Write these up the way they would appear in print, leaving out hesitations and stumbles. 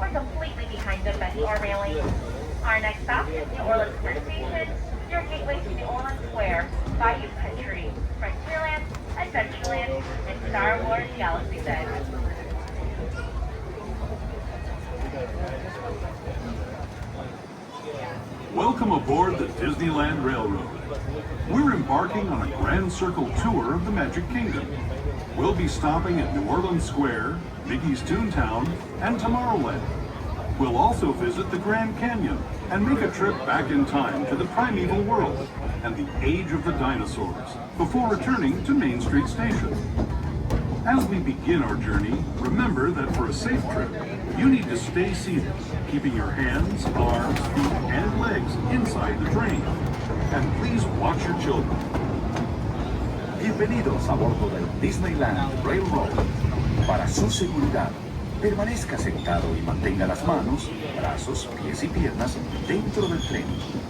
or completely behind the bus or railing. Our next stop is New Orleans Square Station, your gateway to New Orleans Square, Bayou Country, Frontierland, Adventureland, and Star Wars Galaxy's Edge. Welcome aboard the Disneyland Railroad. We're embarking on a grand circle tour of the Magic Kingdom. We'll be stopping at New Orleans Square, Mickey's Toontown, and Tomorrowland. We'll also visit the Grand Canyon and make a trip back in time to the primeval world and the age of the dinosaurs before returning to Main Street Station. As we begin our journey, remember that for a safe trip, you need to stay seated, keeping your hands, arms, feet, and legs inside the train. And please watch your children. Bienvenidos a bordo del Disneyland Railroad. Para su seguridad, permanezca sentado y mantenga las manos, brazos, pies y piernas dentro del tren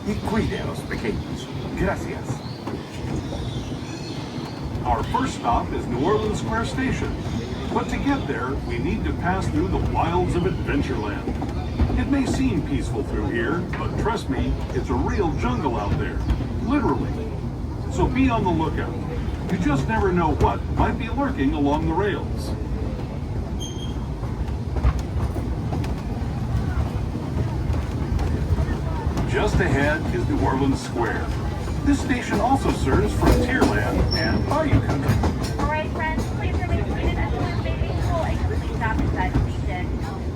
y cuide a los pequeños. Gracias. Our first stop is New Orleans Square Station. But to get there, we need to pass through the wilds of Adventureland. It may seem peaceful through here, but trust me, it's a real jungle out there. Literally. So be on the lookout. You just never know what might be lurking along the rails. Just ahead is New Orleans Square. This station also serves Frontierland and Bayou Country. Alright friends, please remain seated until the baby pool and complete stop inside the station.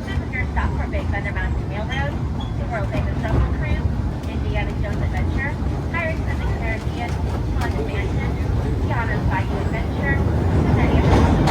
This is your stop for Big Thunder Mountain Railroad, the world famous Jungle Cruise, Indiana Jones Adventure, Pirates of the Caribbean, Haunted Mansion, Tiana's Bayou Adventure, the many of the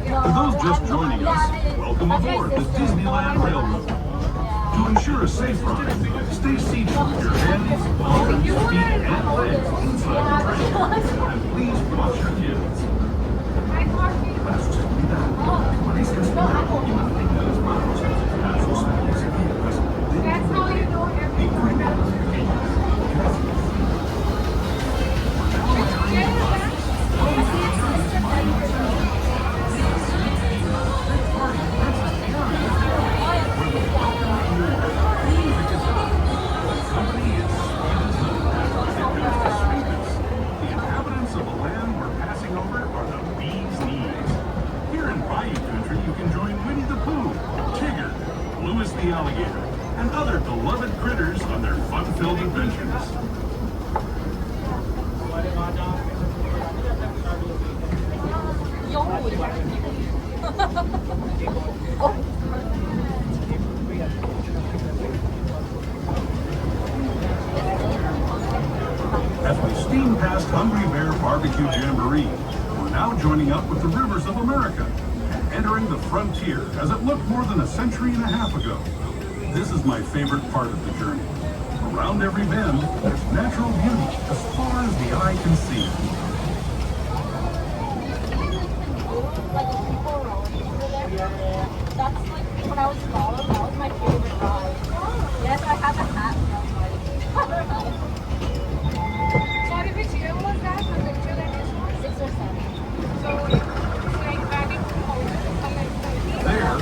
For those just joining us, welcome aboard the Disneyland Railroad. To ensure a safe ride, stay seated with your hands, arms, feet, and legs inside the train. And please watch your kids. Para su seguridad, permanezca sentado y mantenga las manos, brazos, pies y piernas dentro del tren y cuide a los pequeños. Gracias. The alligator, and other beloved critters on their fun-filled adventures. As we steam past Hungry Bear Barbecue Jamboree, we're now joining up with the Rivers of America, entering the frontier as it looked more than a century and a half ago. This is my favorite part of the journey. Around every bend, there's natural beauty as far as the eye can see. Like the people rolling over there. That's like when I was smaller, that was my favorite ride. Yes, I have a hat when I was riding. Sorry, which year was that? The picture that is 6 or 7. so like adding There,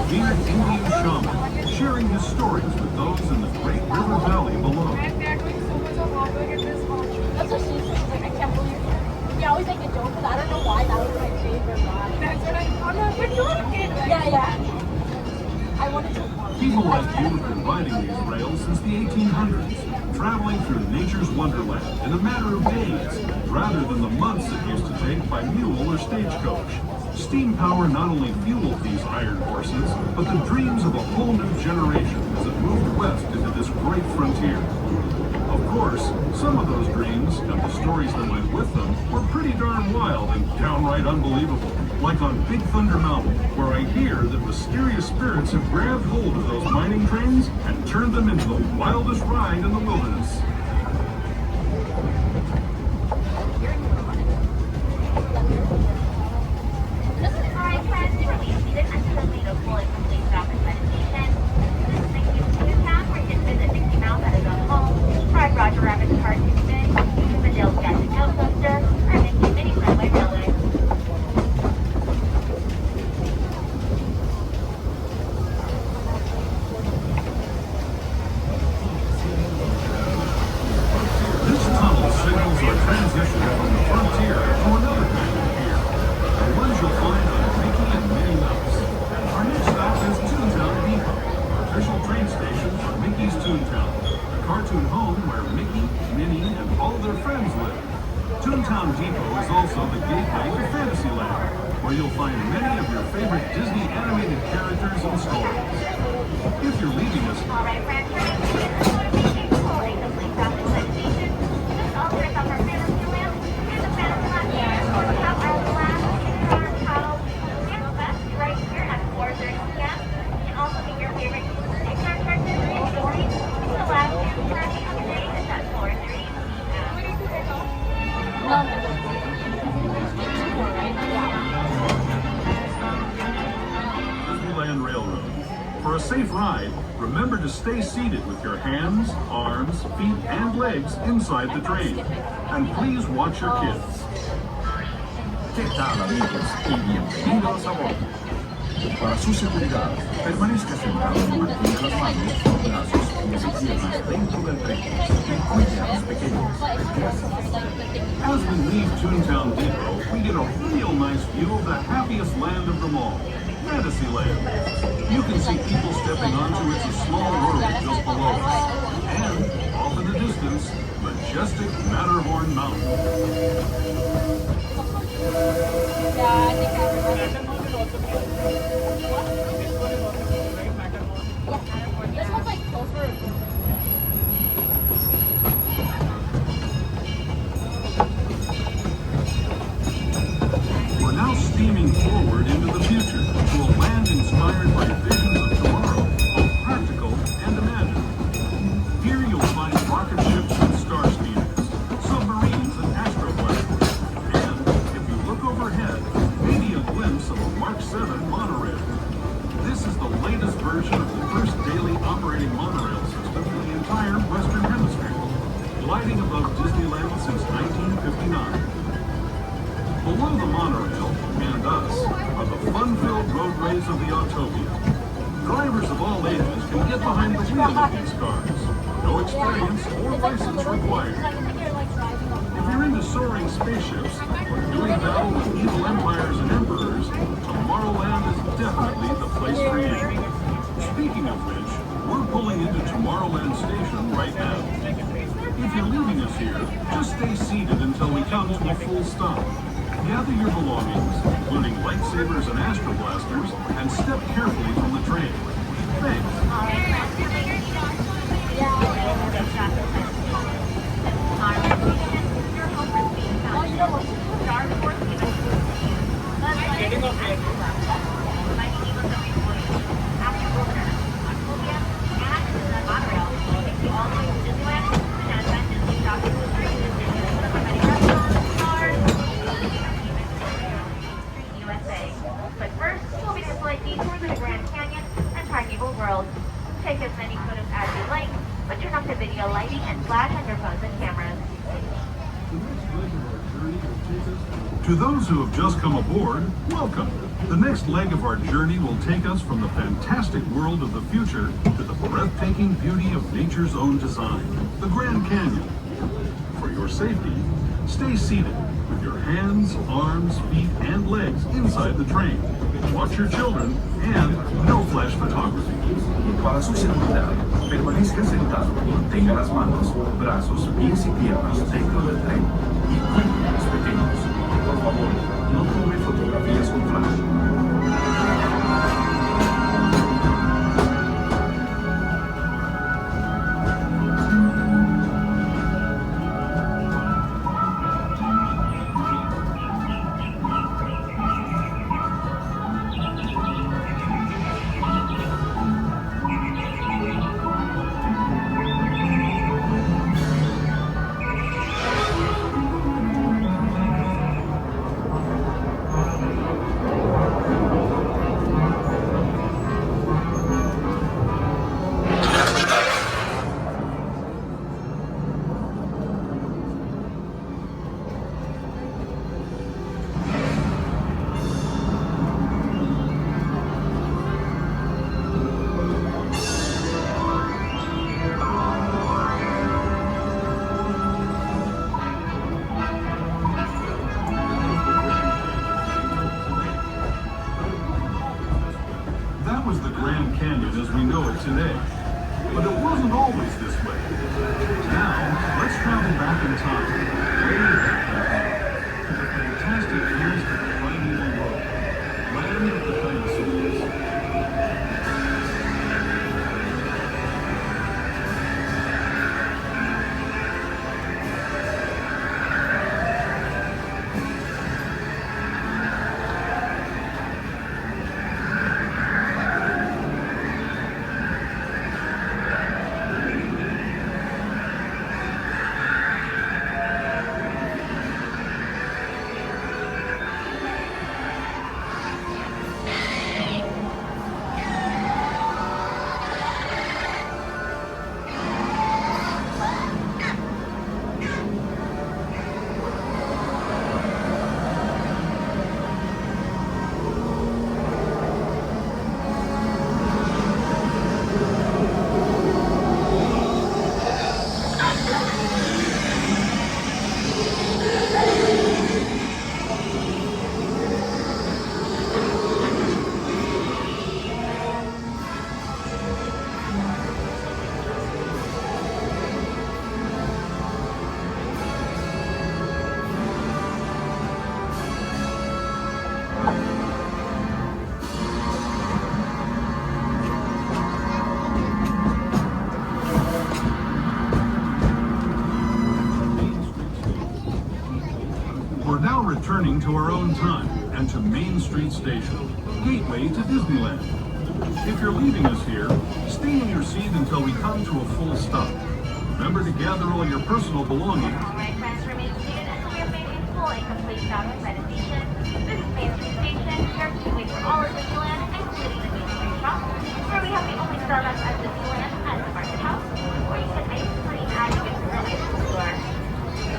revered Indian shaman, sharing his stories with those in the Great River Valley below. and they are doing so much of hard work in this hall. That's what she said. She's like, I can't believe it. We always make a joke because I don't know why that was my favorite ride. That's what I thought. But you were a kid, right? Yeah. I wanted to. People like you have been riding these rails since the 1800s, traveling through nature's wonderland in a matter of days, rather than the months it used to take by mule or stagecoach. Steam power not only fueled these iron horses, but the dreams of a whole new generation as it moved west into this great frontier. Of course, course, some of those dreams and the stories that went with them were pretty darn wild and downright unbelievable. Like on Big Thunder Mountain, where I hear that mysterious spirits have grabbed hold of those mining trains and turned them into the wildest ride in the wilderness. Alright friends, we're seated until the lead of full and complete stop at Fantasyland. This is Mickey's Toontown, where you can visit Mickey Mouse at his own home, ride Roger Rabbit's cartoon spin, the Dale's Gadget Joe Coaster, or Mickey Mini Runway Railway. This tunnel signals our transition from the frontier to another kind of pier, the ones you'll find on Mickey and Minnie Mouse. Our next stop is Toontown Depot, official train station for Mickey's Toontown, the cartoon home where Mickey, Minnie, and all their friends live. Toontown Depot is also the gateway to Fantasyland, where you'll find many of your favorite Disney animated characters and stories. If you're leaving us, Alright friends, we're seated full and complete stop at Fantasyland. This also is our Fantasyland and the Fantasyland Fair. Stop our last in-car paddle dance fest right here at 4:30 p.m. You can also get your favorite Pixar characters and stories. The last dance party of the day is at 4:30 p.m. Disneyland Railroad. For a safe ride, remember to stay seated with your hands, arms, feet, and legs inside the train. And please watch your kids. ¿Qué tal, amigos? Y bienvenidos a bordo. Para su seguridad, permanezca sentado y mantenga las manos, brazos, pies y piernas dentro del tren y cuide a los pequeños. Gracias. As we leave Toontown Depot, we get a real nice view of the happiest land of them all, Fantasyland. You can see people stepping onto its small world just below us. And, off in the distance, majestic Matterhorn Mountain. Yeah, I think I remember. This one's like closer. We're now steaming forward into the future to a land inspired by visions of tomorrow, both practical and imagined. Here you'll find rocket ships and star speeders, submarines and astroplanes, and if you look overhead, maybe a glimpse of a Mark 7 monorail. This is the latest version of the first daily operating monorail system in the entire Western Hemisphere, gliding above Disneyland since 1959. Below the monorail, and us, are the fun-filled roadways of the Autopia. Drivers of all ages can get behind the wheel of these cars. No experience or license required. If you're into soaring spaceships or doing battle with evil empires and emperors, Tomorrowland is definitely the place for you. Speaking of which, we're pulling into Tomorrowland Station right now. If you're leaving us here, just stay seated until we come to a full stop. Gather your belongings, including lightsabers and astro blasters, and step carefully from the train. Thanks. Alright friends, we're making stop at Fantasyland. Tomorrowland Station, your home for Space Mountain. Star Wars Event. Getting up here. Mighty Eagles of Rewards. After Boulder, Autopia, and the monorail. Take you all the way to Disneyland, Fantasyland, Disney Shopping District, Disneyland many restaurants, stars, USA. But first, we'll be doing a slight detour to the Grand Canyon and Primeval World. Take as many photos as you like, but turn off the video lighting and flash on your phones and cameras. To those who have just come aboard, welcome. The next leg of our journey will take us from the fantastic world of the future to the breathtaking beauty of nature's own design, the Grand Canyon. For your safety, stay seated with your hands, arms, feet, and legs inside the train. Watch your children and no flash photography. Para su seguridad, permanezca sentado y mantenga las manos, brazos, pies y piernas dentro del tren y cuide a los pequeños. Por favor, no tome fotografías con flash. today. But it wasn't always this way. Now, let's travel back in time, way back to the fantastic years of the primeval world, land of the dinosaurs. We're now returning to our own time and to Main Street Station, gateway to Disneyland. If you're leaving us here, stay in your seat until we come to a full stop. Remember to gather all your personal belongings. All right, friends, remain seated until we have made a full and complete stop inside the station. This is Main Street Station, your gateway for all of Disneyland, including the Main Street shop, where we have the only Starbucks at Disneyland and the Market House, where you get ice cream as you get to the ice cream store.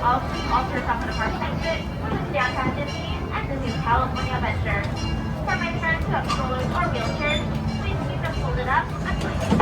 Also stop at a park exit, which is downtown Disney and the new California Adventure. For my friends who have strollers or wheelchairs, please keep them folded up until you